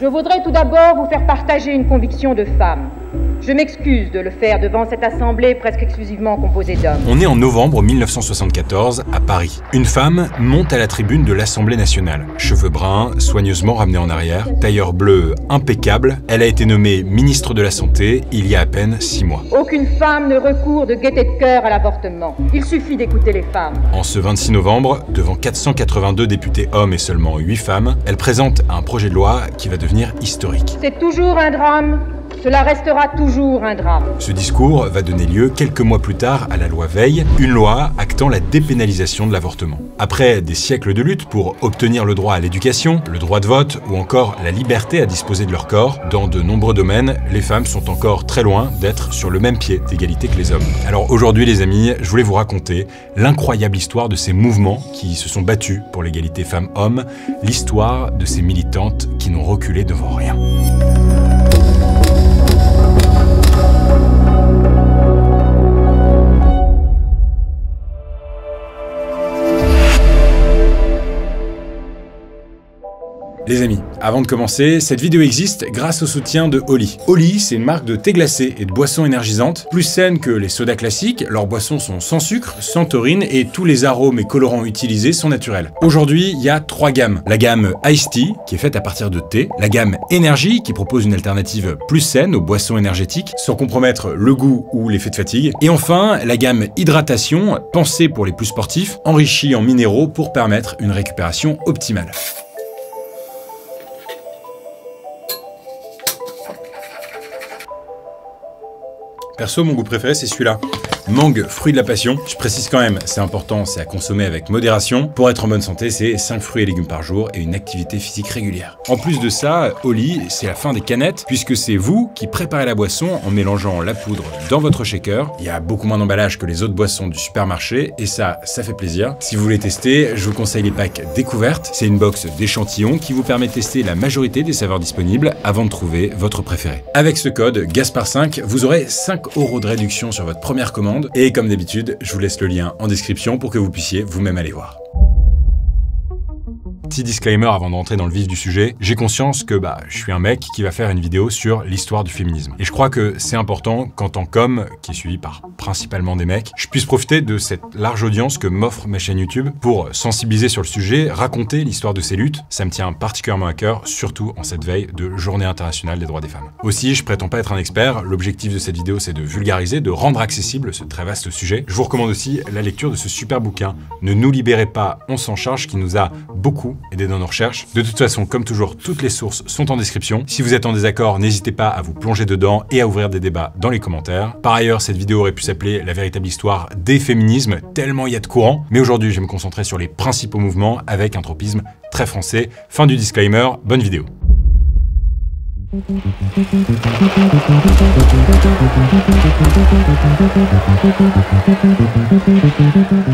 Je voudrais tout d'abord vous faire partager une conviction de femme. Je m'excuse de le faire devant cette assemblée presque exclusivement composée d'hommes. On est en novembre 1974 à Paris. Une femme monte à la tribune de l'Assemblée nationale. Cheveux bruns, soigneusement ramenés en arrière, tailleur bleu impeccable. Elle a été nommée ministre de la Santé il y a à peine 6 mois. Aucune femme ne recourt de gaieté de cœur à l'avortement. Il suffit d'écouter les femmes. En ce 26 novembre, devant 482 députés hommes et seulement 8 femmes, elle présente un projet de loi qui va devenir historique. C'est toujours un drame. Cela restera toujours un drame. Ce discours va donner lieu quelques mois plus tard à la loi Veil, une loi actant la dépénalisation de l'avortement. Après des siècles de lutte pour obtenir le droit à l'éducation, le droit de vote ou encore la liberté à disposer de leur corps, dans de nombreux domaines, les femmes sont encore très loin d'être sur le même pied d'égalité que les hommes. Alors aujourd'hui les amis, je voulais vous raconter l'incroyable histoire de ces mouvements qui se sont battus pour l'égalité femmes-hommes, l'histoire de ces militantes qui n'ont reculé devant rien. Les amis, avant de commencer, cette vidéo existe grâce au soutien de Oli. Oli, c'est une marque de thé glacé et de boissons énergisantes, plus saines que les sodas classiques. Leurs boissons sont sans sucre, sans taurine et tous les arômes et colorants utilisés sont naturels. Aujourd'hui, il y a 3 gammes. La gamme Iced Tea, qui est faite à partir de thé. La gamme Energy, qui propose une alternative plus saine aux boissons énergétiques, sans compromettre le goût ou l'effet de fatigue. Et enfin, la gamme Hydratation, pensée pour les plus sportifs, enrichie en minéraux pour permettre une récupération optimale. Perso, mon goût préféré, c'est celui-là. Mangue, fruit de la passion. Je précise quand même, c'est important, c'est à consommer avec modération. Pour être en bonne santé, c'est 5 fruits et légumes par jour et une activité physique régulière. En plus de ça, Oli, c'est la fin des canettes, puisque c'est vous qui préparez la boisson en mélangeant la poudre dans votre shaker. Il y a beaucoup moins d'emballage que les autres boissons du supermarché, et ça fait plaisir. Si vous voulez tester, je vous conseille les packs découvertes. C'est une box d'échantillons qui vous permet de tester la majorité des saveurs disponibles avant de trouver votre préféré. Avec ce code GASPAR5, vous aurez 5 € de réduction sur votre première commande. Et comme d'habitude, je vous laisse le lien en description pour que vous puissiez vous-même aller voir. Petit disclaimer avant de rentrer dans le vif du sujet, j'ai conscience que je suis un mec qui va faire une vidéo sur l'histoire du féminisme. Et je crois que c'est important qu'en tant qu'homme, qui est suivi par principalement des mecs, je puisse profiter de cette large audience que m'offre ma chaîne YouTube pour sensibiliser sur le sujet, raconter l'histoire de ces luttes. Ça me tient particulièrement à cœur, surtout en cette veille de Journée internationale des droits des femmes. Aussi, je prétends pas être un expert, l'objectif de cette vidéo c'est de vulgariser, de rendre accessible ce très vaste sujet. Je vous recommande aussi la lecture de ce super bouquin, Ne nous libérez pas, on s'en charge, qui nous a beaucoup aidé dans nos recherches. De toute façon, comme toujours, toutes les sources sont en description. Si vous êtes en désaccord, n'hésitez pas à vous plonger dedans et à ouvrir des débats dans les commentaires. Par ailleurs, cette vidéo aurait pu s'appeler La véritable histoire des féminismes, tellement il y a de courants. Mais aujourd'hui, je vais me concentrer sur les principaux mouvements avec un tropisme très français. Fin du disclaimer, bonne vidéo.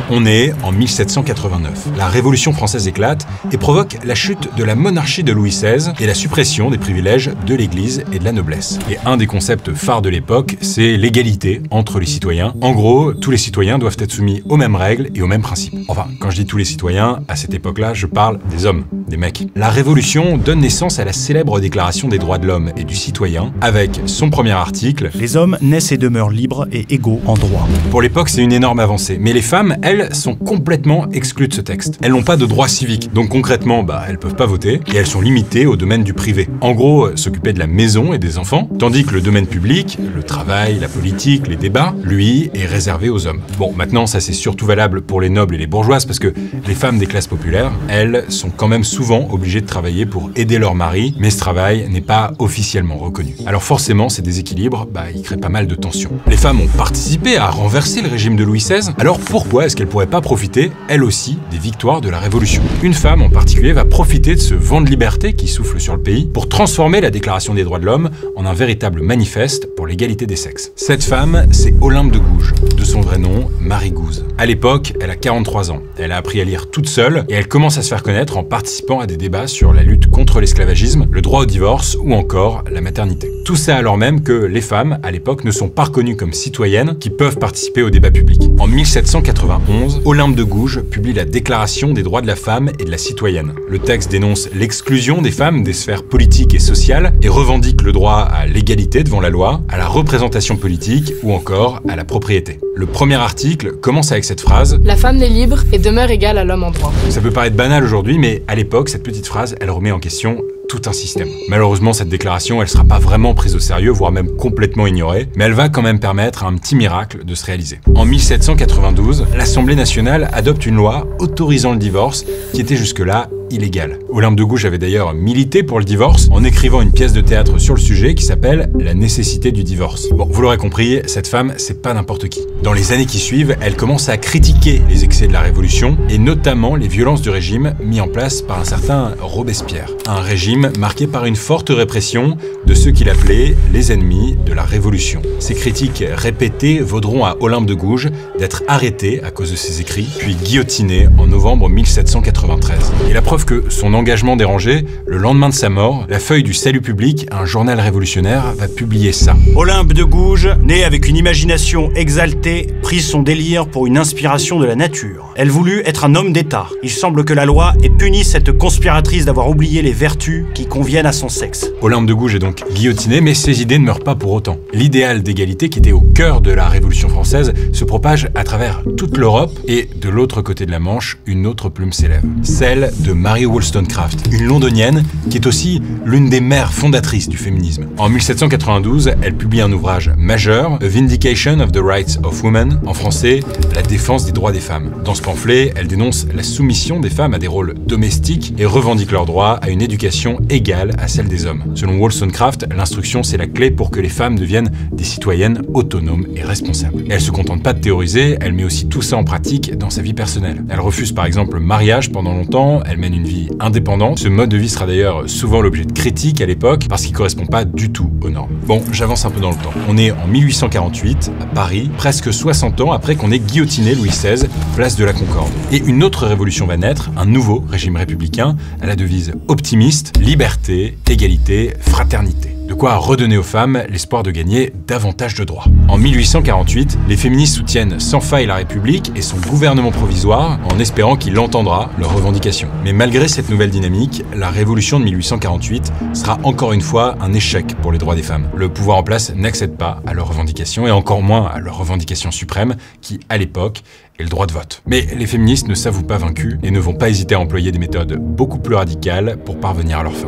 On est en 1789. La Révolution française éclate et provoque la chute de la monarchie de Louis XVI et la suppression des privilèges de l'Église et de la noblesse. Et un des concepts phares de l'époque, c'est l'égalité entre les citoyens. En gros, tous les citoyens doivent être soumis aux mêmes règles et aux mêmes principes. Enfin, quand je dis tous les citoyens, à cette époque-là, je parle des hommes, des mecs. La Révolution donne naissance à la célèbre Déclaration des droits de l'homme et du citoyen, avec son premier article « Les hommes naissent et demeurent libres et égaux en droit ». Pour l'époque, c'est une énorme avancée, mais les femmes, elles, sont complètement exclues de ce texte. Elles n'ont pas de droits civiques, donc concrètement, elles peuvent pas voter, et elles sont limitées au domaine du privé. En gros, s'occuper de la maison et des enfants, tandis que le domaine public, le travail, la politique, les débats, lui, est réservé aux hommes. Bon, maintenant, ça c'est surtout valable pour les nobles et les bourgeoises, parce que les femmes des classes populaires, elles, sont quand même souvent obligées de travailler pour aider leur mari, mais ce travail n'est pas officiellement reconnu. Alors forcément, ces déséquilibres, ils créent pas mal de tensions. Les femmes ont participé à renverser le régime de Louis XVI, alors pourquoi est-ce qu'elles pourraient pas profiter, elles aussi, des victoires de la Révolution? Une femme en particulier va profiter de ce vent de liberté qui souffle sur le pays pour transformer la Déclaration des droits de l'homme en un véritable manifeste pour l'égalité des sexes. Cette femme, c'est Olympe de Gouges, de son vrai nom, Marie Gouze. À l'époque, elle a 43 ans. Elle a appris à lire toute seule et elle commence à se faire connaître en participant à des débats sur la lutte contre l'esclavagisme, le droit au divorce ou encore la maternité. Tout ça alors même que les femmes, à l'époque, ne sont pas reconnues comme citoyennes qui peuvent participer au débat public. En 1791, Olympe de Gouges publie la Déclaration des droits de la femme et de la citoyenne. Le texte dénonce l'exclusion des femmes des sphères politiques et sociales et revendique le droit à l'égalité devant la loi, à la représentation politique ou encore à la propriété. Le premier article commence avec cette phrase « La femme naît libre et demeure égale à l'homme en droit ». Ça peut paraître banal aujourd'hui, mais à l'époque, cette petite phrase, elle remet en question tout un système. Malheureusement, cette déclaration, elle sera pas vraiment prise au sérieux, voire même complètement ignorée, mais elle va quand même permettre à un petit miracle de se réaliser. En 1792, l'Assemblée nationale adopte une loi autorisant le divorce qui était jusque-là illégale. Olympe de Gouges avait d'ailleurs milité pour le divorce en écrivant une pièce de théâtre sur le sujet qui s'appelle « La nécessité du divorce ». Bon, vous l'aurez compris, cette femme, c'est pas n'importe qui. Dans les années qui suivent, elle commence à critiquer les excès de la Révolution et notamment les violences du régime mis en place par un certain Robespierre. Un régime marqué par une forte répression de ceux qu'il appelait les ennemis de la Révolution. Ces critiques répétées vaudront à Olympe de Gouges d'être arrêtée à cause de ses écrits, puis guillotinée en novembre 1793. Et la preuve que son engagement dérangeait, le lendemain de sa mort, la Feuille du Salut public, un journal révolutionnaire, va publier ça. Olympe de Gouges, née avec une imagination exaltée, prit son délire pour une inspiration de la nature. Elle voulut être un homme d'État. Il semble que la loi ait puni cette conspiratrice d'avoir oublié les vertus qui conviennent à son sexe. Olympe de Gouges est donc guillotinée, mais ses idées ne meurent pas pour autant. L'idéal d'égalité qui était au cœur de la Révolution française se propage à travers toute l'Europe et de l'autre côté de la Manche, une autre plume s'élève. Celle de Mary Wollstonecraft, une londonienne qui est aussi l'une des mères fondatrices du féminisme. En 1792, elle publie un ouvrage majeur, A Vindication of the Rights of Women, en français, La défense des droits des femmes. Dans ce pamphlet, elle dénonce la soumission des femmes à des rôles domestiques et revendique leur droit à une éducation égale à celle des hommes. Selon Wollstonecraft, l'instruction c'est la clé pour que les femmes deviennent des citoyennes autonomes et responsables. Et elle se contente pas de théoriser, elle met aussi tout ça en pratique dans sa vie personnelle. Elle refuse par exemple le mariage pendant longtemps, elle mène une vie indépendante. Ce mode de vie sera d'ailleurs souvent l'objet de critiques à l'époque parce qu'il correspond pas du tout aux normes. Bon, j'avance un peu dans le temps. On est en 1848 à Paris, presque 60 ans après qu'on ait guillotiné Louis XVI, place de la Concorde. Et une autre révolution va naître, un nouveau régime républicain à la devise optimiste, liberté, égalité, fraternité. De quoi redonner aux femmes l'espoir de gagner davantage de droits. En 1848, les féministes soutiennent sans faille la République et son gouvernement provisoire en espérant qu'il entendra leurs revendications. Mais malgré cette nouvelle dynamique, la révolution de 1848 sera encore une fois un échec pour les droits des femmes. Le pouvoir en place n'accède pas à leurs revendications et encore moins à leur revendication suprême qui, à l'époque, est le droit de vote. Mais les féministes ne s'avouent pas vaincus et ne vont pas hésiter à employer des méthodes beaucoup plus radicales pour parvenir à leur fin.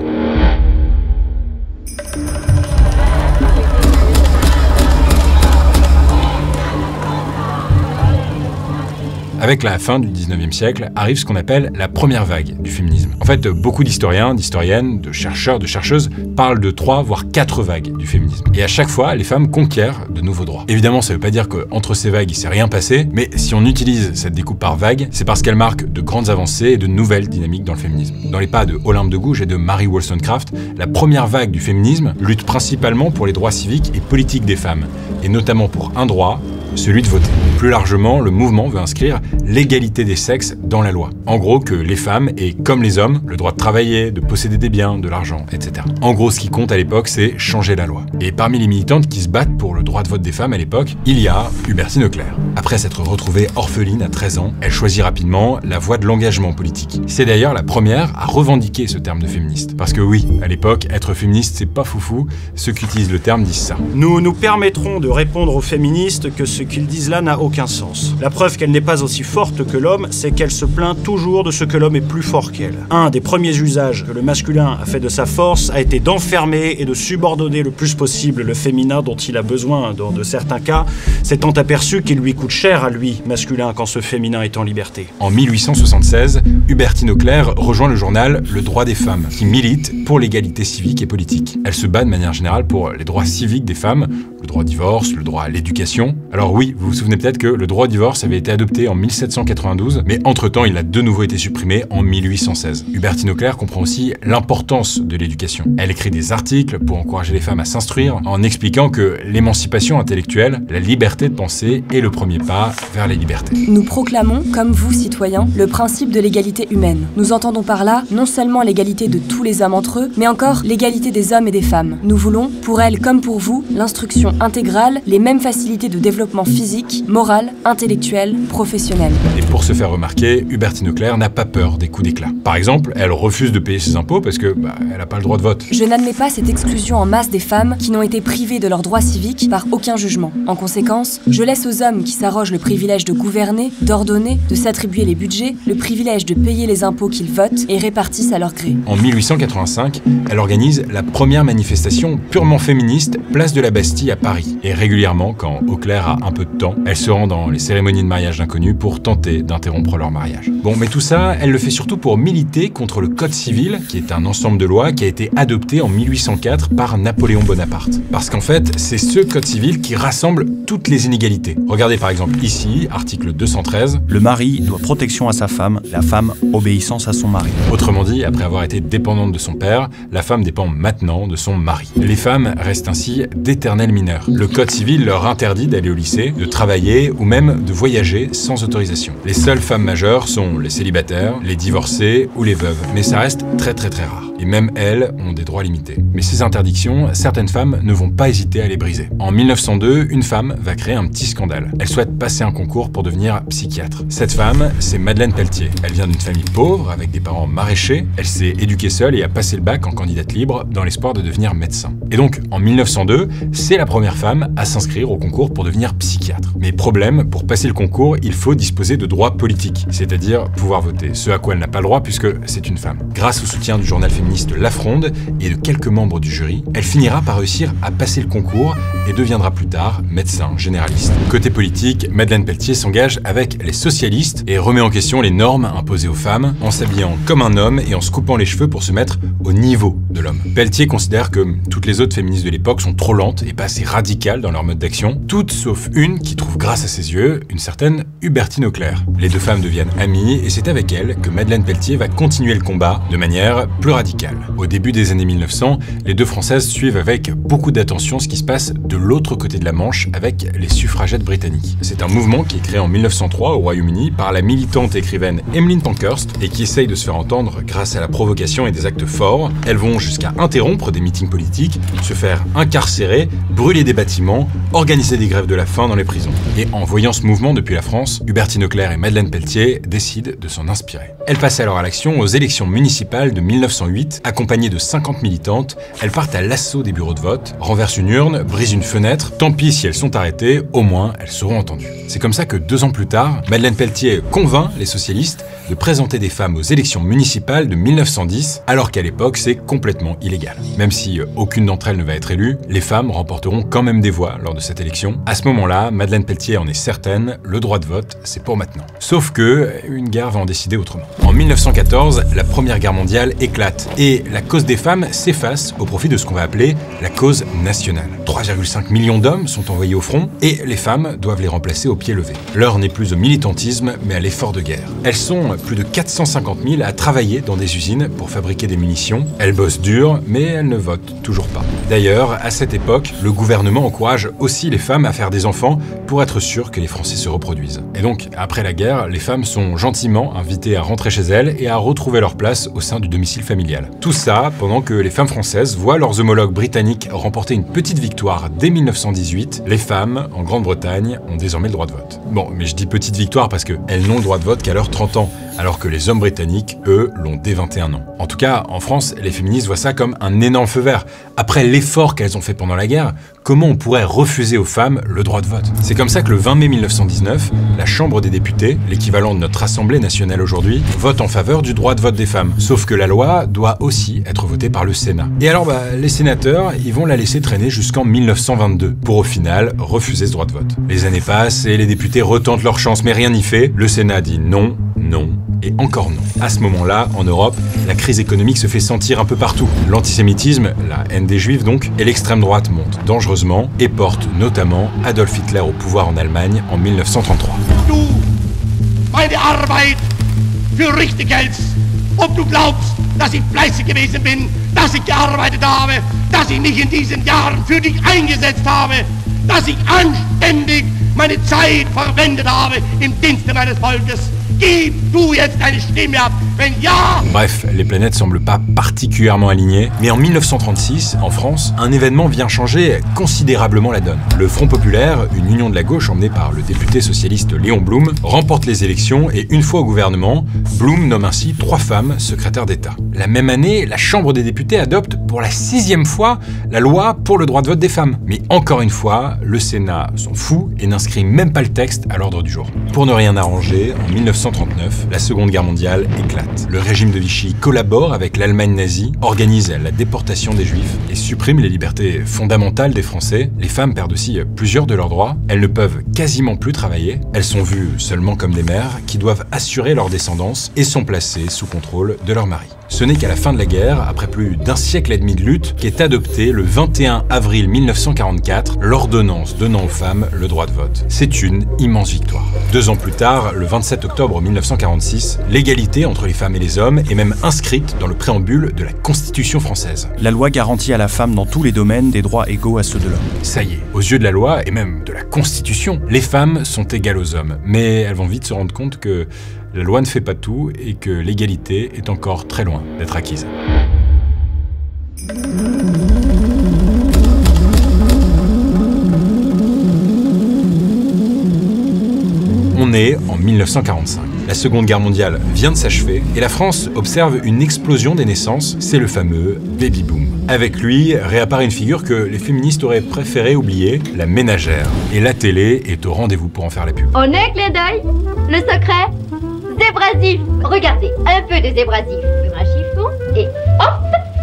Avec la fin du 19e siècle, arrive ce qu'on appelle la première vague du féminisme. En fait, beaucoup d'historiens, d'historiennes, de chercheurs, de chercheuses parlent de 3 voire 4 vagues du féminisme. Et à chaque fois, les femmes conquièrent de nouveaux droits. Évidemment, ça veut pas dire qu'entre ces vagues, il s'est rien passé, mais si on utilise cette découpe par vague, c'est parce qu'elle marque de grandes avancées et de nouvelles dynamiques dans le féminisme. Dans les pas de Olympe de Gouges et de Mary Wollstonecraft, la première vague du féminisme lutte principalement pour les droits civiques et politiques des femmes, et notamment pour un droit, celui de voter. Plus largement, le mouvement veut inscrire l'égalité des sexes dans la loi. En gros, que les femmes aient, comme les hommes, le droit de travailler, de posséder des biens, de l'argent, etc. En gros, ce qui compte à l'époque, c'est changer la loi. Et parmi les militantes qui se battent pour le droit de vote des femmes à l'époque, il y a Hubertine Leclerc. Après s'être retrouvée orpheline à 13 ans, elle choisit rapidement la voie de l'engagement politique. C'est d'ailleurs la première à revendiquer ce terme de féministe. Parce que oui, à l'époque, être féministe, c'est pas foufou. Ceux qui utilisent le terme disent ça. Nous nous permettrons de répondre aux féministes que ce qu'ils disent là n'a aucun sens. La preuve qu'elle n'est pas aussi forte que l'homme, c'est qu'elle se plaint toujours de ce que l'homme est plus fort qu'elle. Un des premiers usages que le masculin a fait de sa force a été d'enfermer et de subordonner le plus possible le féminin dont il a besoin dans de certains cas, s'étant aperçu qu'il lui coûte cher à lui, masculin, quand ce féminin est en liberté. En 1876, Hubertine Leclerc rejoint le journal Le Droit des femmes, qui milite pour l'égalité civique et politique. Elle se bat de manière générale pour les droits civiques des femmes, le droit au divorce, le droit à l'éducation. Alors oui, vous vous souvenez peut-être que le droit au divorce avait été adopté en 1792, mais entre-temps, il a de nouveau été supprimé en 1816. Hubertine Leclerc comprend aussi l'importance de l'éducation. Elle écrit des articles pour encourager les femmes à s'instruire, en expliquant que l'émancipation intellectuelle, la liberté de penser, est le premier pas vers les libertés. Nous proclamons, comme vous, citoyens, le principe de l'égalité l'égalité humaine. Nous entendons par là non seulement l'égalité de tous les hommes entre eux, mais encore l'égalité des hommes et des femmes. Nous voulons, pour elles comme pour vous, l'instruction intégrale, les mêmes facilités de développement physique, moral, intellectuel, professionnel. Et pour se faire remarquer, Hubertine Auclert n'a pas peur des coups d'éclat. Par exemple, elle refuse de payer ses impôts parce que elle n'a pas le droit de vote. Je n'admets pas cette exclusion en masse des femmes qui n'ont été privées de leurs droits civiques par aucun jugement. En conséquence, je laisse aux hommes qui s'arrogent le privilège de gouverner, d'ordonner, de s'attribuer les budgets, le privilège de payer les impôts qu'ils votent et répartissent à leur gré. En 1885, elle organise la première manifestation purement féministe, place de la Bastille à Paris. Et régulièrement, quand Auclert a un peu de temps, elle se rend dans les cérémonies de mariage d'inconnus pour tenter d'interrompre leur mariage. Bon, mais tout ça, elle le fait surtout pour militer contre le Code civil, qui est un ensemble de lois qui a été adopté en 1804 par Napoléon Bonaparte. Parce qu'en fait, c'est ce Code civil qui rassemble toutes les inégalités. Regardez par exemple ici, article 213. Le mari doit protection à sa femme, la femme obéissance à son mari. Autrement dit, après avoir été dépendante de son père, la femme dépend maintenant de son mari. Les femmes restent ainsi d'éternels mineurs. Le Code civil leur interdit d'aller au lycée, de travailler ou même de voyager sans autorisation. Les seules femmes majeures sont les célibataires, les divorcées ou les veuves, mais ça reste très rare. Et même elles ont des droits limités. Mais ces interdictions, certaines femmes ne vont pas hésiter à les briser. En 1902, une femme va créer un petit scandale. Elle souhaite passer un concours pour devenir psychiatre. Cette femme, c'est Madeleine Pelletier. Elle vient d'une famille pauvre, avec des parents maraîchers. Elle s'est éduquée seule et a passé le bac en candidate libre dans l'espoir de devenir médecin. Et donc, en 1902, c'est la première femme à s'inscrire au concours pour devenir psychiatre. Mais problème, pour passer le concours, il faut disposer de droits politiques, c'est-à-dire pouvoir voter, ce à quoi elle n'a pas le droit puisque c'est une femme. Grâce au soutien du journal féministe La Fronde et de quelques membres du jury, elle finira par réussir à passer le concours et deviendra plus tard médecin généraliste. Côté politique, Madeleine Pelletier s'engage avec les socialistes et remet en question les normes imposées aux femmes en s'habillant comme un homme et en se coupant les cheveux pour se mettre au niveau de l'homme. Pelletier considère que toutes les autres féministes de l'époque sont trop lentes et pas assez radicales dans leur mode d'action, toutes sauf une qui trouve grâce à ses yeux une certaine Hubertine Auclert. Les deux femmes deviennent amies et c'est avec elle que Madeleine Pelletier va continuer le combat de manière plus radicale. Au début des années 1900, les deux Françaises suivent avec beaucoup d'attention ce qui se passe de l'autre côté de la Manche avec les suffragettes britanniques. C'est un mouvement qui est créé en 1903 au Royaume-Uni par la militante écrivaine Emmeline Pankhurst et qui essaye de se faire entendre grâce à la provocation et des actes forts. Elles vont jusqu'à interrompre des meetings politiques, se faire incarcérer, brûler des bâtiments, organiser des grèves de la faim dans les prisons. Et en voyant ce mouvement depuis la France, Hubertine Auclert et Madeleine Pelletier décident de s'en inspirer. Elles passent alors à l'action aux élections municipales de 1908. Accompagnées de 50 militantes, elles partent à l'assaut des bureaux de vote, renversent une urne, brisent une fenêtre. Tant pis si elles sont arrêtées, au moins elles seront entendues. C'est comme ça que 2 ans plus tard, Madeleine Pelletier convainc les socialistes de présenter des femmes aux élections municipales de 1910, alors qu'à l'époque c'est complètement illégal. Même si aucune d'entre elles ne va être élue, les femmes remporteront quand même des voix lors de cette élection. À ce moment-là, Madeleine Pelletier en est certaine, le droit de vote, c'est pour maintenant. Sauf que une guerre va en décider autrement. En 1914, la Première Guerre mondiale éclate et la cause des femmes s'efface au profit de ce qu'on va appeler la cause nationale. 3,5 millions d'hommes sont envoyés au front et les femmes doivent les remplacer au pied levé. L'heure n'est plus au militantisme mais à l'effort de guerre. Elles sont plus de 450 000 à travailler dans des usines pour fabriquer des munitions. Elles bossent dur mais elles ne votent toujours pas. D'ailleurs, à cette époque, le gouvernement encourage aussi les femmes à faire des enfants pour être sûr que les Français se reproduisent. Et donc, après la guerre, les femmes sont gentiment invitées à rentrer chez elles et à retrouver leur place au sein du domicile familial. Tout ça pendant que les femmes françaises voient leurs homologues britanniques remporter une petite victoire dès 1918. Les femmes, en Grande-Bretagne, ont désormais le droit de vote. Bon, mais je dis petite victoire parce qu'elles n'ont le droit de vote qu'à leurs 30 ans, alors que les hommes britanniques, eux, l'ont dès 21 ans. En tout cas, en France, les féministes voient ça comme un énorme feu vert. Après l'effort qu'elles ont fait pendant la guerre, comment on pourrait refuser aux femmes le droit de vote? C'est comme ça que le 20 mai 1919, la Chambre des députés, l'équivalent de notre Assemblée nationale aujourd'hui, vote en faveur du droit de vote des femmes. Sauf que la loi doit aussi être votée par le Sénat. Et alors, les sénateurs, ils vont la laisser traîner jusqu'en 1922, pour au final refuser ce droit de vote. Les années passent et les députés retentent leur chance, mais rien n'y fait. Le Sénat dit non, non et encore non. À ce moment-là, en Europe, la crise économique se fait sentir un peu partout. L'antisémitisme, la haine des juifs donc, et l'extrême droite monte dangereusement et porte notamment Adolf Hitler au pouvoir en Allemagne en 1933. Du, meine Arbeit für richtig hältst, ob du glaubst, dass ich fleißig gewesen bin, dass ich gearbeitet habe, dass ich mich in diesen Jahren für dich eingesetzt habe, dass ich anständig meine Zeit verwendet habe im Dienste meines Volkes. Gib du jetzt deine Stimme ab, wenn ja! Bref, les planètes semblent pas particulièrement alignées, mais en 1936, en France, un événement vient changer considérablement la donne. Le Front Populaire, une union de la gauche emmenée par le député socialiste Léon Blum, remporte les élections et une fois au gouvernement, Blum nomme ainsi 3 femmes secrétaires d'État. La même année, la Chambre des députés adopte pour la 6e fois la loi pour le droit de vote des femmes. Mais encore une fois, le Sénat s'en fout et n'inscrit même pas le texte à l'ordre du jour. Pour ne rien arranger, en 1939, la Seconde Guerre mondiale éclate. Le régime de Vichy collabore avec l'Allemagne nazie, organise la déportation des Juifs et supprime les libertés fondamentales des Français. Les femmes perdent aussi plusieurs de leurs droits. Elles ne peuvent quasiment plus travailler. Elles sont vues seulement comme des mères qui doivent assurer leur descendance et sont placées sous contrôle de leur mari. Ce n'est qu'à la fin de la guerre, après plus d'1 siècle et demi de lutte, qu'est adoptée le 21 avril 1944 l'ordonnance donnant aux femmes le droit de vote. C'est une immense victoire. 2 ans plus tard, le 27 octobre 1946, l'égalité entre les femmes et les hommes est même inscrite dans le préambule de la Constitution française. La loi garantit à la femme dans tous les domaines des droits égaux à ceux de l'homme. Ça y est, aux yeux de la loi et même de la Constitution, les femmes sont égales aux hommes. Mais elles vont vite se rendre compte que la loi ne fait pas tout et que l'égalité est encore très loin d'être acquise. On est en 1945. La Seconde Guerre mondiale vient de s'achever et la France observe une explosion des naissances, c'est le fameux baby boom. Avec lui, réapparaît une figure que les féministes auraient préféré oublier, la ménagère. Et la télé est au rendez-vous pour en faire la pub. On est, clin d'œil, le secret, zébrasif. Regardez, un peu de zébrasif sur un chiffon et hop,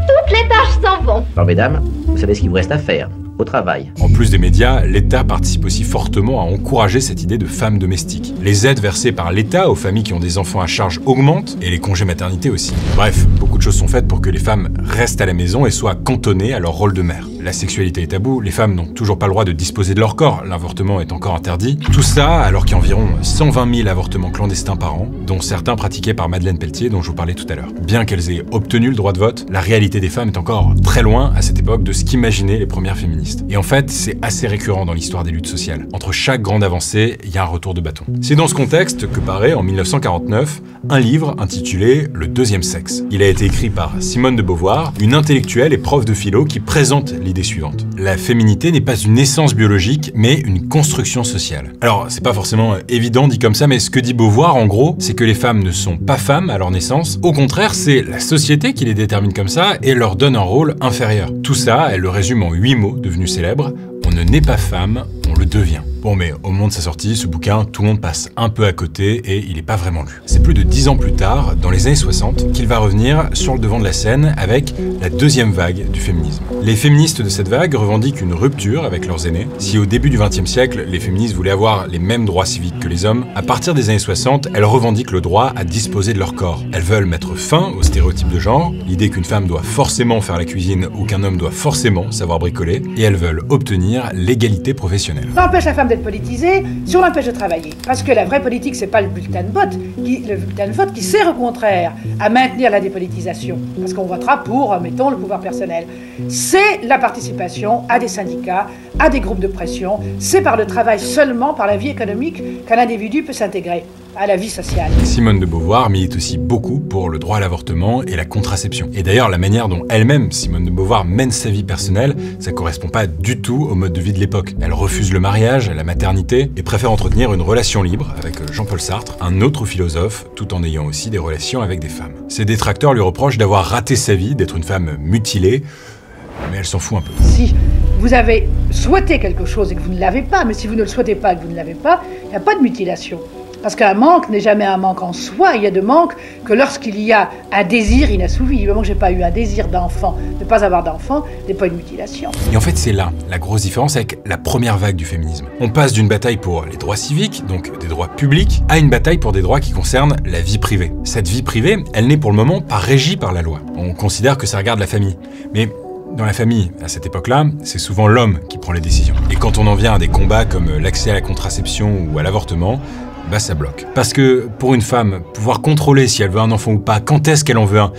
toutes les taches s'en vont. Alors mesdames, vous savez ce qu'il vous reste à faire. Au travail. En plus des médias, l'État participe aussi fortement à encourager cette idée de femme domestique. Les aides versées par l'État aux familles qui ont des enfants à charge augmentent, et les congés maternité aussi. Bref, beaucoup de choses sont faites pour que les femmes restent à la maison et soient cantonnées à leur rôle de mère. La sexualité est taboue, les femmes n'ont toujours pas le droit de disposer de leur corps, l'avortement est encore interdit. Tout ça alors qu'il y a environ 120 000 avortements clandestins par an, dont certains pratiqués par Madeleine Pelletier dont je vous parlais tout à l'heure. Bien qu'elles aient obtenu le droit de vote, la réalité des femmes est encore très loin à cette époque de ce qu'imaginaient les premières féministes. Et en fait, c'est assez récurrent dans l'histoire des luttes sociales. Entre chaque grande avancée, il y a un retour de bâton. C'est dans ce contexte que paraît, en 1949, un livre intitulé « Le deuxième sexe ». Il a été écrit par Simone de Beauvoir, une intellectuelle et prof de philo qui présente l'idée suivante. La féminité n'est pas une essence biologique, mais une construction sociale. Alors, c'est pas forcément évident dit comme ça, mais ce que dit Beauvoir, en gros, c'est que les femmes ne sont pas femmes à leur naissance. Au contraire, c'est la société qui les détermine comme ça et leur donne un rôle inférieur. Tout ça, elle le résume en 8 mots devenus célèbres. On ne naît pas femme, on le devient. Bon, mais au moment de sa sortie, ce bouquin, tout le monde passe un peu à côté et il n'est pas vraiment lu. C'est plus de 10 ans plus tard, dans les années 60, qu'il va revenir sur le devant de la scène avec la deuxième vague du féminisme. Les féministes de cette vague revendiquent une rupture avec leurs aînés. Si au début du XXe siècle, les féministes voulaient avoir les mêmes droits civiques que les hommes, à partir des années 60, elles revendiquent le droit à disposer de leur corps. Elles veulent mettre fin aux stéréotypes de genre, l'idée qu'une femme doit forcément faire la cuisine ou qu'un homme doit forcément savoir bricoler, et elles veulent obtenir l'égalité professionnelle. Ça empêche la femme d'être politisée, si on l'empêche de travailler. Parce que la vraie politique, c'est pas le bulletin de vote qui sert au contraire à maintenir la dépolitisation. Parce qu'on votera pour, mettons, le pouvoir personnel. C'est la participation à des syndicats, à des groupes de pression. C'est par le travail seulement, par la vie économique, qu'un individu peut s'intégrer à la vie sociale. Simone de Beauvoir milite aussi beaucoup pour le droit à l'avortement et la contraception. Et d'ailleurs, la manière dont elle-même, Simone de Beauvoir, mène sa vie personnelle, ça correspond pas du tout au mode de vie de l'époque. Elle refuse le mariage, la maternité, et préfère entretenir une relation libre avec Jean-Paul Sartre, un autre philosophe, tout en ayant aussi des relations avec des femmes. Ses détracteurs lui reprochent d'avoir raté sa vie, d'être une femme mutilée, mais elle s'en fout un peu. Si vous avez souhaité quelque chose et que vous ne l'avez pas, mais si vous ne le souhaitez pas et que vous ne l'avez pas, il n'y a pas de mutilation. Parce qu'un manque n'est jamais un manque en soi, il y a de manque que lorsqu'il y a un désir inassouvi. Du moment que j'ai pas eu un désir d'enfant, de ne pas avoir d'enfant, n'est pas une mutilation. Et en fait, c'est là la grosse différence avec la première vague du féminisme. On passe d'une bataille pour les droits civiques, donc des droits publics, à une bataille pour des droits qui concernent la vie privée. Cette vie privée, elle n'est pour le moment pas régie par la loi. On considère que ça regarde la famille. Mais dans la famille, à cette époque-là, c'est souvent l'homme qui prend les décisions. Et quand on en vient à des combats comme l'accès à la contraception ou à l'avortement, bah ça bloque. Parce que pour une femme, pouvoir contrôler si elle veut un enfant ou pas, quand est-ce qu'elle en veut un,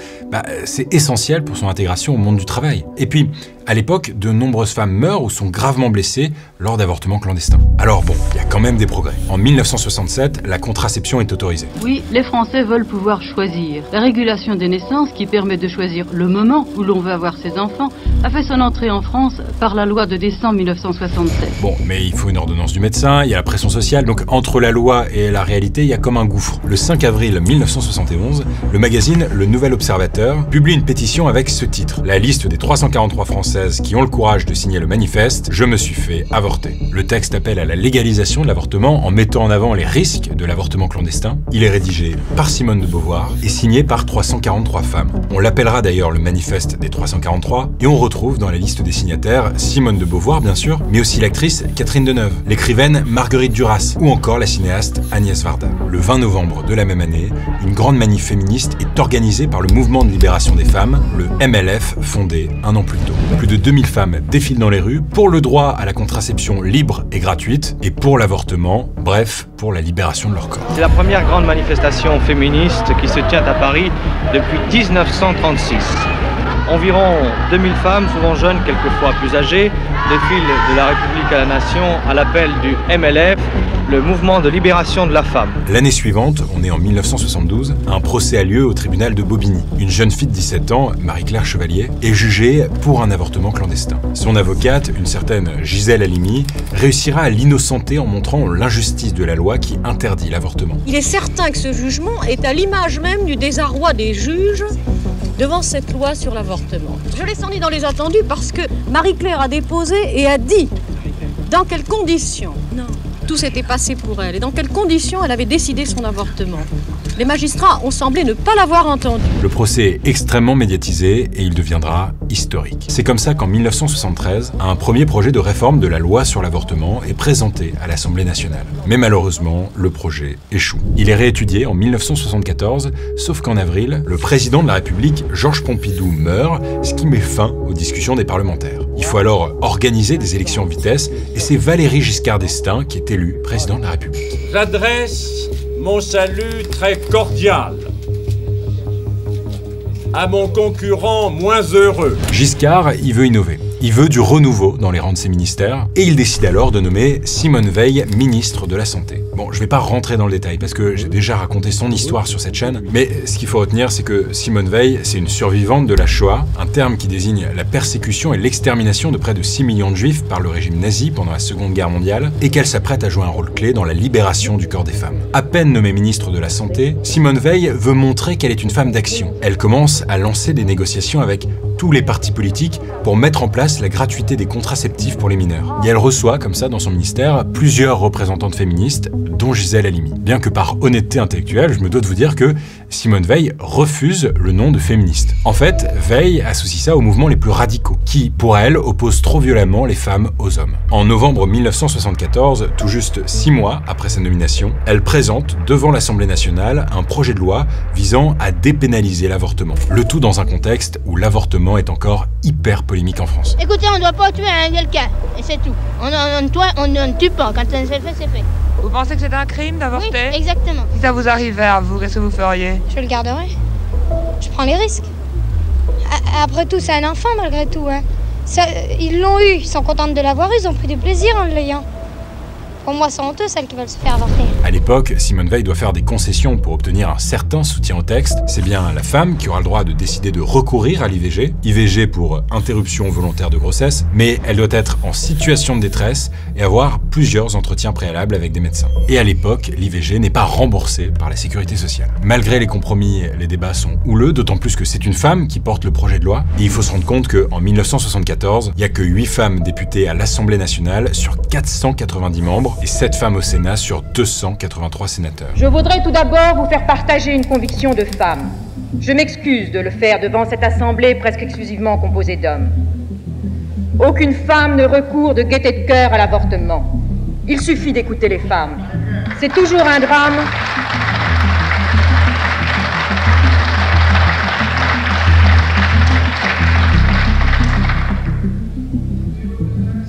c'est essentiel pour son intégration au monde du travail. Et puis, À l'époque, de nombreuses femmes meurent ou sont gravement blessées lors d'avortements clandestins. Alors bon, il y a quand même des progrès. En 1967, la contraception est autorisée. Oui, les Français veulent pouvoir choisir. La régulation des naissances, qui permet de choisir le moment où l'on veut avoir ses enfants, a fait son entrée en France par la loi de décembre 1967. Bon, mais il faut une ordonnance du médecin, il y a la pression sociale, donc entre la loi et la réalité, il y a comme un gouffre. Le 5 avril 1971, le magazine Le Nouvel Observateur publie une pétition avec ce titre. La liste des 343 Françaises qui ont le courage de signer le manifeste « Je me suis fait avorter ». Le texte appelle à la légalisation de l'avortement en mettant en avant les risques de l'avortement clandestin. Il est rédigé par Simone de Beauvoir et signé par 343 femmes. On l'appellera d'ailleurs le manifeste des 343 et on retrouve dans la liste des signataires Simone de Beauvoir bien sûr, mais aussi l'actrice Catherine Deneuve, l'écrivaine Marguerite Duras ou encore la cinéaste Agnès Varda. Le 20 novembre de la même année, une grande manif féministe est organisée par le mouvement de libération des femmes, le MLF, fondé un an plus tôt. Plus de 2000 femmes défilent dans les rues pour le droit à la contraception libre et gratuite et pour l'avortement, bref, pour la libération de leur corps. C'est la première grande manifestation féministe qui se tient à Paris depuis 1936. Environ 2000 femmes, souvent jeunes, quelquefois plus âgées, défilent de la République à la Nation à l'appel du MLF, le mouvement de libération de la femme. L'année suivante, on est en 1972, un procès a lieu au tribunal de Bobigny. Une jeune fille de 17 ans, Marie-Claire Chevalier, est jugée pour un avortement clandestin. Son avocate, une certaine Gisèle Halimi, réussira à l'innocenter en montrant l'injustice de la loi qui interdit l'avortement. Il est certain que ce jugement est à l'image même du désarroi des juges devant cette loi sur l'avortement. Je l'ai senti dans les attendus parce que Marie-Claire a déposé et a dit dans quelles conditions tout s'était passé pour elle et dans quelles conditions elle avait décidé son avortement. Les magistrats ont semblé ne pas l'avoir entendu. Le procès est extrêmement médiatisé et il deviendra historique. C'est comme ça qu'en 1973, un premier projet de réforme de la loi sur l'avortement est présenté à l'Assemblée nationale. Mais malheureusement, le projet échoue. Il est réétudié en 1974, sauf qu'en avril, le président de la République, Georges Pompidou, meurt, ce qui met fin aux discussions des parlementaires. Il faut alors organiser des élections en vitesse et c'est Valéry Giscard d'Estaing qui est élu président de la République. J'adresse mon salut très cordial à mon concurrent moins heureux. Giscard, il veut innover. Il veut du renouveau dans les rangs de ses ministères et il décide alors de nommer Simone Veil ministre de la Santé. Bon, je vais pas rentrer dans le détail parce que j'ai déjà raconté son histoire sur cette chaîne, mais ce qu'il faut retenir, c'est que Simone Veil, c'est une survivante de la Shoah, un terme qui désigne la persécution et l'extermination de près de 6 millions de juifs par le régime nazi pendant la Seconde Guerre mondiale et qu'elle s'apprête à jouer un rôle clé dans la libération du corps des femmes. À peine nommée ministre de la Santé, Simone Veil veut montrer qu'elle est une femme d'action. Elle commence à lancer des négociations avec tous les partis politiques pour mettre en place la gratuité des contraceptifs pour les mineurs. Et elle reçoit, comme ça, dans son ministère, plusieurs représentantes féministes, dont Gisèle Halimi. Bien que par honnêteté intellectuelle, je me dois de vous dire que Simone Veil refuse le nom de féministe. En fait, Veil associe ça aux mouvements les plus radicaux, qui, pour elle, opposent trop violemment les femmes aux hommes. En novembre 1974, tout juste 6 mois après sa nomination, elle présente devant l'Assemblée nationale un projet de loi visant à dépénaliser l'avortement. Le tout dans un contexte où l'avortement est encore hyper polémique en France. Écoutez, on ne doit pas tuer quelqu'un, et c'est tout. On ne tue pas, quand c'est fait, c'est fait. Vous pensez que c'est un crime d'avorter? Oui, exactement. Si ça vous arrivait à vous, qu'est-ce que vous feriez? Je le garderai. Je prends les risques. Après tout, c'est un enfant malgré tout. Hein. Ils l'ont eu, ils sont contents de l'avoir eu, ils ont pris du plaisir en l'ayant. Pour moi, c'est honteux, celles qui veulent se faire avorter. À l'époque, Simone Veil doit faire des concessions pour obtenir un certain soutien au texte. C'est bien la femme qui aura le droit de décider de recourir à l'IVG. IVG pour interruption volontaire de grossesse, mais elle doit être en situation de détresse et avoir plusieurs entretiens préalables avec des médecins. Et à l'époque, l'IVG n'est pas remboursé par la sécurité sociale. Malgré les compromis, les débats sont houleux, d'autant plus que c'est une femme qui porte le projet de loi. Et il faut se rendre compte qu'en 1974, il n'y a que 8 femmes députées à l'Assemblée nationale sur 490 membres, et 7 femmes au Sénat sur 283 sénateurs. Je voudrais tout d'abord vous faire partager une conviction de femme. Je m'excuse de le faire devant cette assemblée presque exclusivement composée d'hommes. Aucune femme ne recourt de gaieté de cœur à l'avortement. Il suffit d'écouter les femmes. C'est toujours un drame.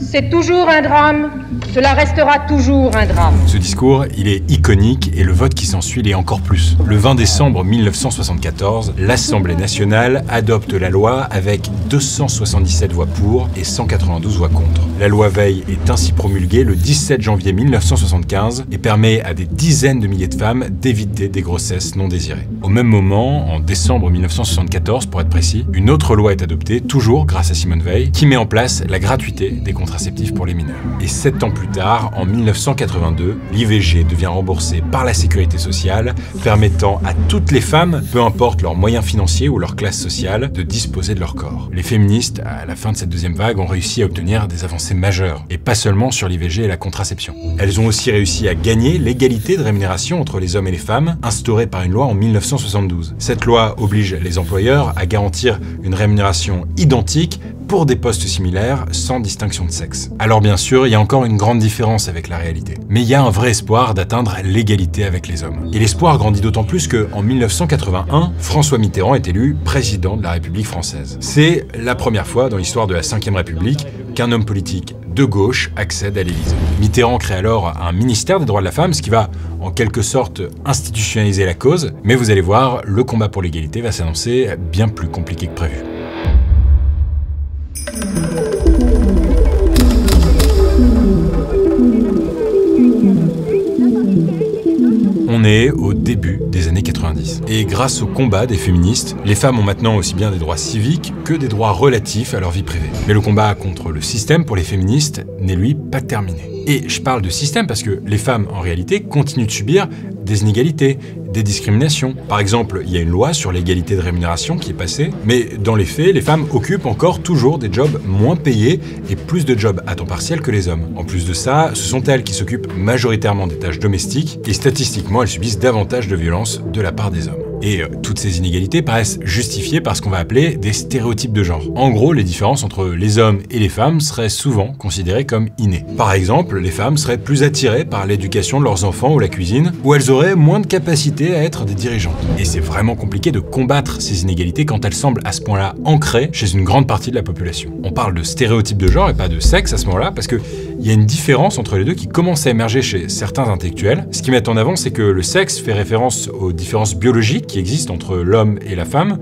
C'est toujours un drame Cela restera toujours un drame. Ce discours, il est iconique et le vote qui s'ensuit l'est encore plus. Le 20 décembre 1974, l'Assemblée nationale adopte la loi avec 277 voix pour et 192 voix contre. La loi Veil est ainsi promulguée le 17 janvier 1975 et permet à des dizaines de milliers de femmes d'éviter des grossesses non désirées. Au même moment, en décembre 1974 pour être précis, une autre loi est adoptée, toujours grâce à Simone Veil, qui met en place la gratuité des contraceptifs pour les mineurs. Et 7 ans plus tard, en 1982, l'IVG devient remboursée par la sécurité sociale, permettant à toutes les femmes, peu importe leurs moyens financiers ou leur classe sociale, de disposer de leur corps. Les féministes, à la fin de cette deuxième vague, ont réussi à obtenir des avancées majeures, et pas seulement sur l'IVG et la contraception. Elles ont aussi réussi à gagner l'égalité de rémunération entre les hommes et les femmes, instaurée par une loi en 1972. Cette loi oblige les employeurs à garantir une rémunération identique pour des postes similaires, sans distinction de sexe. Alors bien sûr, il y a encore une grande différence avec la réalité. Mais il y a un vrai espoir d'atteindre l'égalité avec les hommes. Et l'espoir grandit d'autant plus qu'en 1981, François Mitterrand est élu président de la République française. C'est la première fois dans l'histoire de la Ve République qu'un homme politique de gauche accède à l'Élysée. Mitterrand crée alors un ministère des droits de la femme, ce qui va en quelque sorte institutionnaliser la cause. Mais vous allez voir, le combat pour l'égalité va s'annoncer bien plus compliqué que prévu. On est au début des années 90. Et grâce au combat des féministes, les femmes ont maintenant aussi bien des droits civiques que des droits relatifs à leur vie privée. Mais le combat contre le système pour les féministes n'est lui pas terminé. Et je parle de système parce que les femmes, en réalité, continuent de subir des inégalités, des discriminations. Par exemple, il y a une loi sur l'égalité de rémunération qui est passée, mais dans les faits, les femmes occupent encore toujours des jobs moins payés et plus de jobs à temps partiel que les hommes. En plus de ça, ce sont elles qui s'occupent majoritairement des tâches domestiques et statistiquement, elles subissent davantage de violences de la part des hommes. Et toutes ces inégalités paraissent justifiées par ce qu'on va appeler des stéréotypes de genre. En gros, les différences entre les hommes et les femmes seraient souvent considérées comme innées. Par exemple, les femmes seraient plus attirées par l'éducation de leurs enfants ou la cuisine, ou elles auraient moins de capacité à être des dirigeantes. Et c'est vraiment compliqué de combattre ces inégalités quand elles semblent à ce point-là ancrées chez une grande partie de la population. On parle de stéréotypes de genre et pas de sexe à ce moment-là, parce qu'il y a une différence entre les deux qui commence à émerger chez certains intellectuels. Ce qu'ils mettent en avant, c'est que le sexe fait référence aux différences biologiques qui existent entre l'homme et la femme.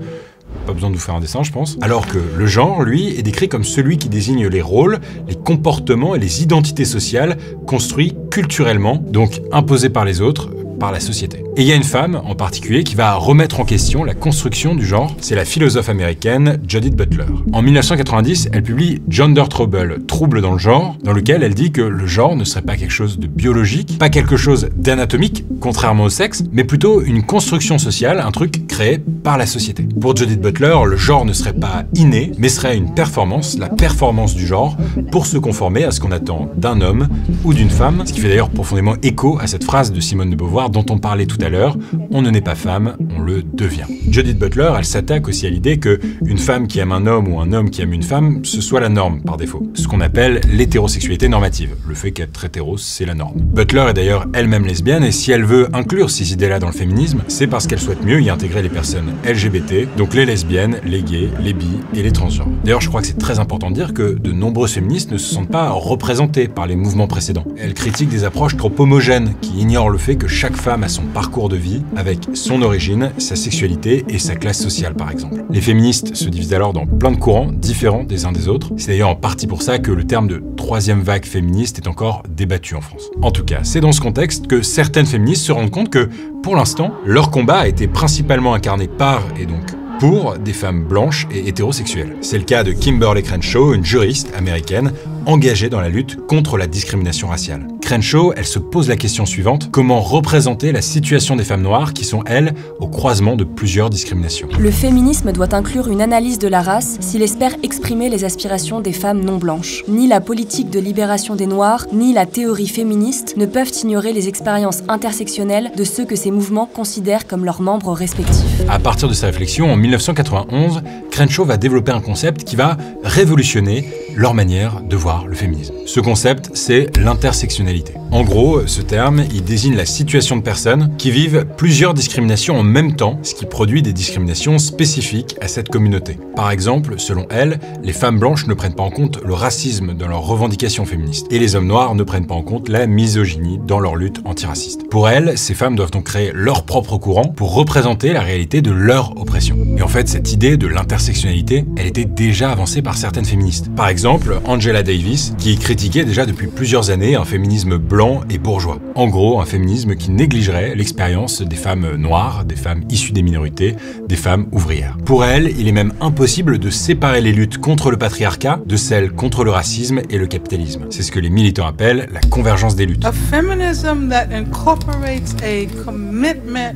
Pas besoin de vous faire un dessin, je pense. Alors que le genre, lui, est décrit comme celui qui désigne les rôles, les comportements et les identités sociales construits culturellement, donc imposés par les autres, par la société. Et il y a une femme, en particulier, qui va remettre en question la construction du genre, c'est la philosophe américaine Judith Butler. En 1990, elle publie Gender Trouble, Trouble dans le genre, dans lequel elle dit que le genre ne serait pas quelque chose de biologique, pas quelque chose d'anatomique, contrairement au sexe, mais plutôt une construction sociale, un truc créé par la société. Pour Judith Butler, le genre ne serait pas inné, mais serait une performance, la performance du genre, pour se conformer à ce qu'on attend d'un homme ou d'une femme, ce qui fait d'ailleurs profondément écho à cette phrase de Simone de Beauvoir dont on parlait tout à l'heure, on ne naît pas femme, on le devient. Judith Butler, elle s'attaque aussi à l'idée qu'une femme qui aime un homme ou un homme qui aime une femme, ce soit la norme par défaut. Ce qu'on appelle l'hétérosexualité normative. Le fait qu'être hétéro, c'est la norme. Butler est d'ailleurs elle-même lesbienne et si elle veut inclure ces idées-là dans le féminisme, c'est parce qu'elle souhaite mieux y intégrer les personnes LGBT, donc les lesbiennes, les gays, les bi et les transgenres. D'ailleurs, je crois que c'est très important de dire que de nombreuses féministes ne se sentent pas représentées par les mouvements précédents. Elles critiquent des approches trop homogènes qui ignorent le fait que chaque femme a son parcours de vie avec son origine, sa sexualité et sa classe sociale par exemple. Les féministes se divisent alors dans plein de courants différents des uns des autres. C'est d'ailleurs en partie pour ça que le terme de troisième vague féministe est encore débattu en France. En tout cas, c'est dans ce contexte que certaines féministes se rendent compte que, pour l'instant, leur combat a été principalement incarné par, et donc pour, des femmes blanches et hétérosexuelles. C'est le cas de Kimberly Crenshaw, une juriste américaine engagée dans la lutte contre la discrimination raciale. Crenshaw, elle se pose la question suivante: comment représenter la situation des femmes noires qui sont, elles, au croisement de plusieurs discriminations? Le féminisme doit inclure une analyse de la race s'il espère exprimer les aspirations des femmes non blanches. Ni la politique de libération des Noirs, ni la théorie féministe ne peuvent ignorer les expériences intersectionnelles de ceux que ces mouvements considèrent comme leurs membres respectifs. À partir de sa réflexion, en 1991, Crenshaw va développer un concept qui va révolutionner leur manière de voir le féminisme. Ce concept, c'est l'intersectionnalité. En gros, ce terme, il désigne la situation de personnes qui vivent plusieurs discriminations en même temps, ce qui produit des discriminations spécifiques à cette communauté. Par exemple, selon elle, les femmes blanches ne prennent pas en compte le racisme dans leurs revendications féministes, et les hommes noirs ne prennent pas en compte la misogynie dans leur lutte antiraciste. Pour elle, ces femmes doivent donc créer leur propre courant pour représenter la réalité de leur oppression. Et en fait, cette idée de l'intersectionnalité, elle était déjà avancée par certaines féministes. Par exemple, Angela Davis, qui critiquait déjà depuis plusieurs années un féminisme blanc et bourgeois. En gros, un féminisme qui négligerait l'expérience des femmes noires, des femmes issues des minorités, des femmes ouvrières. Pour elle, il est même impossible de séparer les luttes contre le patriarcat de celles contre le racisme et le capitalisme. C'est ce que les militants appellent la convergence des luttes. A feminism that incorporates a commitment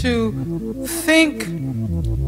to think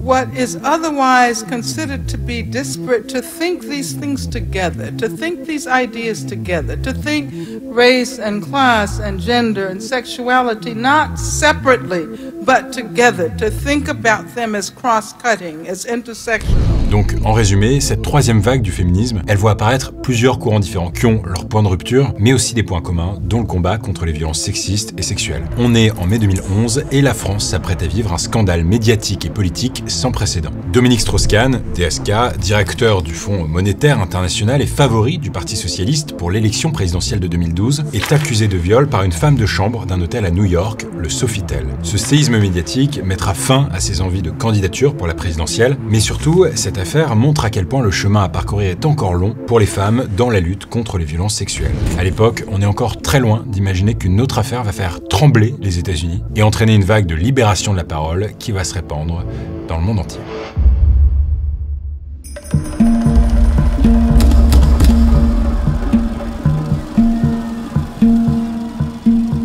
what is otherwise considered to be disparate, to think these things together, to think these ideas together, to think race and class and gender and sexuality not separately but together, to think about them as cross-cutting, as intersectional. Donc, en résumé, cette troisième vague du féminisme, elle voit apparaître plusieurs courants différents qui ont leurs points de rupture, mais aussi des points communs, dont le combat contre les violences sexistes et sexuelles. On est en mai 2011 et la France s'apprête à vivre un scandale médiatique et politique sans précédent. Dominique Strauss-Kahn, DSK, directeur du Fonds monétaire international et favori du Parti socialiste pour l'élection présidentielle de 2012, est accusé de viol par une femme de chambre d'un hôtel à New York, le Sofitel. Ce séisme médiatique mettra fin à ses envies de candidature pour la présidentielle, mais surtout, cette affaire montre à quel point le chemin à parcourir est encore long pour les femmes dans la lutte contre les violences sexuelles. À l'époque, on est encore très loin d'imaginer qu'une autre affaire va faire trembler les États-Unis et entraîner une vague de libération de la parole qui va se répandre dans le monde entier.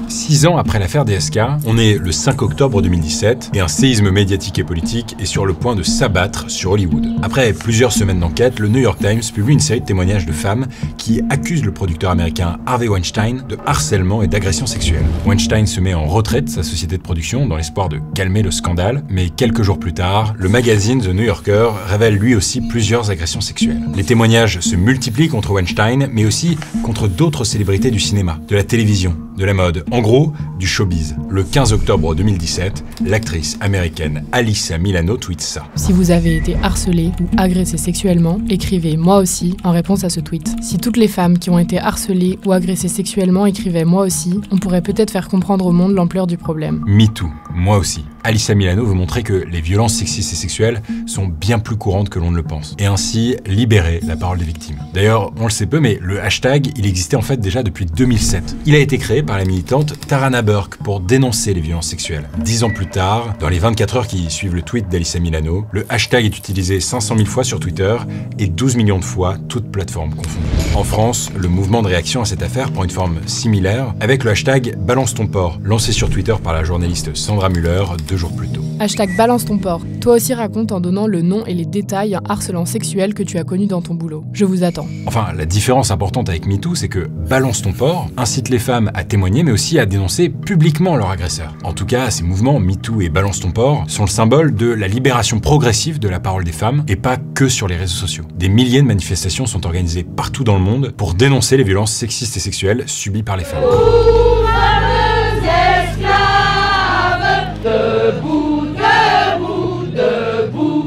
6 ans après l'affaire DSK, on est le 5 octobre 2017 et un séisme médiatique et politique est sur le point de s'abattre sur Hollywood. Après plusieurs semaines d'enquête, le New York Times publie une série de témoignages de femmes qui accusent le producteur américain Harvey Weinstein de harcèlement et d'agression sexuelle. Weinstein se met en retrait de sa société de production dans l'espoir de calmer le scandale, mais quelques jours plus tard, le magazine The New Yorker révèle lui aussi plusieurs agressions sexuelles. Les témoignages se multiplient contre Weinstein, mais aussi contre d'autres célébrités du cinéma, de la télévision, de la mode, en gros, du showbiz. Le 15 octobre 2017, l'actrice américaine Alyssa Milano tweet ça. Si vous avez été harcelé ou agressé sexuellement, écrivez « moi aussi » en réponse à ce tweet. Si toutes les femmes qui ont été harcelées ou agressées sexuellement écrivaient « moi aussi », on pourrait peut-être faire comprendre au monde l'ampleur du problème. MeToo, moi aussi. Alyssa Milano veut montrer que les violences sexistes et sexuelles sont bien plus courantes que l'on ne le pense, et ainsi libérer la parole des victimes. D'ailleurs, on le sait peu, mais le hashtag, il existait en fait déjà depuis 2007. Il a été créé par la militante Tarana Burke pour dénoncer les violences sexuelles. 10 ans plus tard, dans les 24 heures qui suivent le tweet d'Alyssa Milano, le hashtag est utilisé 500 000 fois sur Twitter et 12 millions de fois, toutes plateformes confondues. En France, le mouvement de réaction à cette affaire prend une forme similaire avec le hashtag Balance ton porc, lancé sur Twitter par la journaliste Sandra Muller 2 jours plus tôt. Hashtag Balance ton porc. Toi aussi raconte en donnant le nom et les détails d'un harcelant sexuel que tu as connu dans ton boulot. Je vous attends. Enfin, la différence importante avec MeToo, c'est que Balance ton porc incite les femmes à témoigner, mais aussi à dénoncer publiquement leur agresseur. En tout cas, ces mouvements MeToo et Balance ton porc sont le symbole de la libération progressive de la parole des femmes, et pas que sur les réseaux sociaux. Des milliers de manifestations sont organisées partout dans le monde pour dénoncer les violences sexistes et sexuelles subies par les femmes.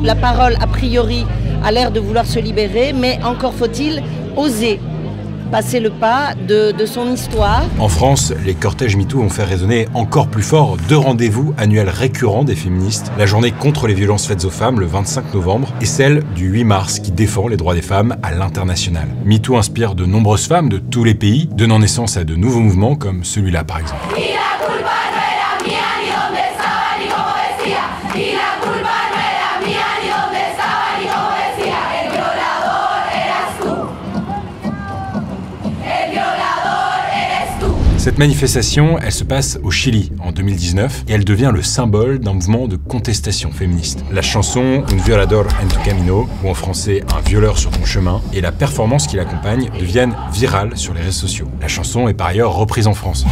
La parole, a priori, a l'air de vouloir se libérer, mais encore faut-il oser passer le pas de son histoire. En France, les cortèges MeToo vont faire résonner encore plus fort 2 rendez-vous annuels récurrents des féministes, la journée contre les violences faites aux femmes le 25 novembre et celle du 8 mars qui défend les droits des femmes à l'international. MeToo inspire de nombreuses femmes de tous les pays, donnant naissance à de nouveaux mouvements comme celui-là par exemple. Cette manifestation, elle se passe au Chili en 2019 et elle devient le symbole d'un mouvement de contestation féministe. La chanson Un violador en tu camino, ou en français Un violeur sur ton chemin, et la performance qui l'accompagne deviennent virales sur les réseaux sociaux. La chanson est par ailleurs reprise en France.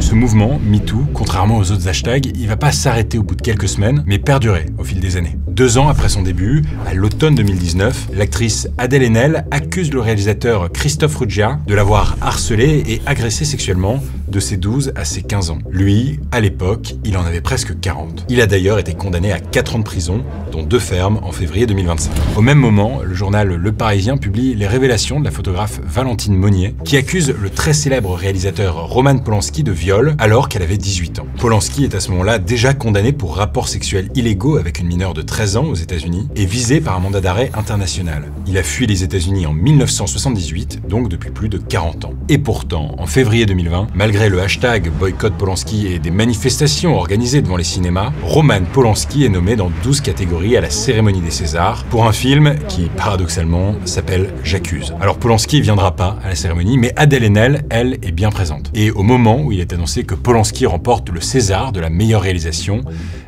Ce mouvement, MeToo, contrairement aux autres hashtags, il va pas s'arrêter au bout de quelques semaines, mais perdurer au fil des années. 2 ans après son début, à l'automne 2019, l'actrice Adèle Haenel accuse le réalisateur Christophe Ruggia de l'avoir harcelé et agressé sexuellement de ses 12 à ses 15 ans. Lui, à l'époque, il en avait presque 40. Il a d'ailleurs été condamné à 4 ans de prison, dont 2 fermes en février 2025. Au même moment, le journal Le Parisien publie les révélations de la photographe Valentine Monnier, qui accuse le très célèbre réalisateur Roman Polanski de viol alors qu'elle avait 18 ans. Polanski est à ce moment-là déjà condamné pour rapports sexuels illégaux avec une mineure de 13 ans aux États-Unis et visé par un mandat d'arrêt international. Il a fui les États-Unis en 1978, donc depuis plus de 40 ans. Et pourtant, en février 2020, malgré le hashtag boycott Polanski et des manifestations organisées devant les cinémas, Roman Polanski est nommé dans 12 catégories à la cérémonie des Césars pour un film qui, paradoxalement, s'appelle J'accuse. Alors Polanski viendra pas à la cérémonie, mais Adèle Haenel, elle, est bien présente. Et au moment où il est annoncé que Polanski remporte le César de la meilleure réalisation,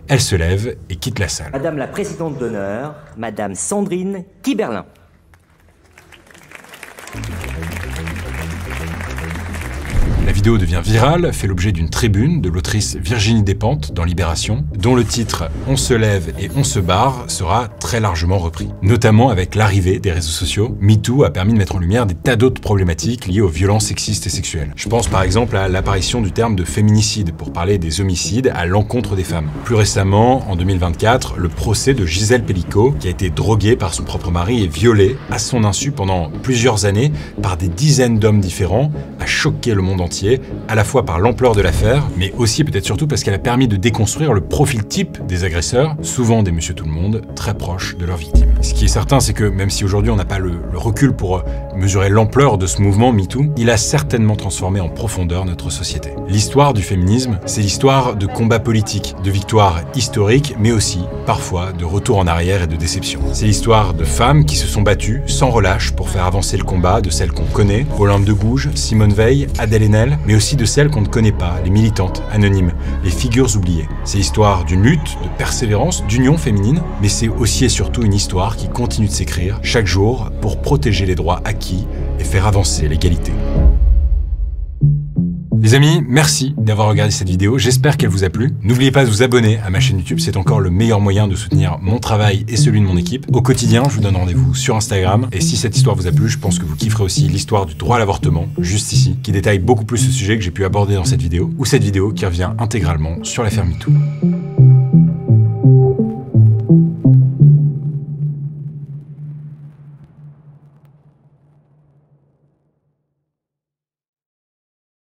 elle se lève et quitte la salle. Madame la présidente d'honneur, Madame Sandrine Kiberlin. La vidéo devient virale, fait l'objet d'une tribune de l'autrice Virginie Despentes dans Libération, dont le titre « On se lève et on se barre » sera très largement repris. Notamment avec l'arrivée des réseaux sociaux, MeToo a permis de mettre en lumière des tas d'autres problématiques liées aux violences sexistes et sexuelles. Je pense par exemple à l'apparition du terme de féminicide pour parler des homicides à l'encontre des femmes. Plus récemment, en 2024, le procès de Gisèle Pelicot, qui a été droguée par son propre mari et violée à son insu pendant plusieurs années par des dizaines d'hommes différents, a choqué le monde entier, à la fois par l'ampleur de l'affaire, mais aussi peut-être surtout parce qu'elle a permis de déconstruire le profil type des agresseurs, souvent des monsieur tout le monde, très proches de leurs victimes. Ce qui est certain, c'est que même si aujourd'hui on n'a pas le recul pour mesurer l'ampleur de ce mouvement MeToo, il a certainement transformé en profondeur notre société. L'histoire du féminisme, c'est l'histoire de combats politiques, de victoires historiques, mais aussi, parfois, de retours en arrière et de déceptions. C'est l'histoire de femmes qui se sont battues sans relâche pour faire avancer le combat, de celles qu'on connaît, Olympe de Gouges, Simone Veil, Adèle Haenel, mais aussi de celles qu'on ne connaît pas, les militantes, anonymes, les figures oubliées. C'est l'histoire d'une lutte, de persévérance, d'union féminine, mais c'est aussi et surtout une histoire qui continue de s'écrire chaque jour pour protéger les droits acquis et faire avancer l'égalité. Les amis, merci d'avoir regardé cette vidéo, j'espère qu'elle vous a plu. N'oubliez pas de vous abonner à ma chaîne YouTube, c'est encore le meilleur moyen de soutenir mon travail et celui de mon équipe. Au quotidien, je vous donne rendez-vous sur Instagram, et si cette histoire vous a plu, je pense que vous kifferez aussi l'histoire du droit à l'avortement, juste ici, qui détaille beaucoup plus ce sujet que j'ai pu aborder dans cette vidéo, ou cette vidéo qui revient intégralement sur l'affaire MeToo.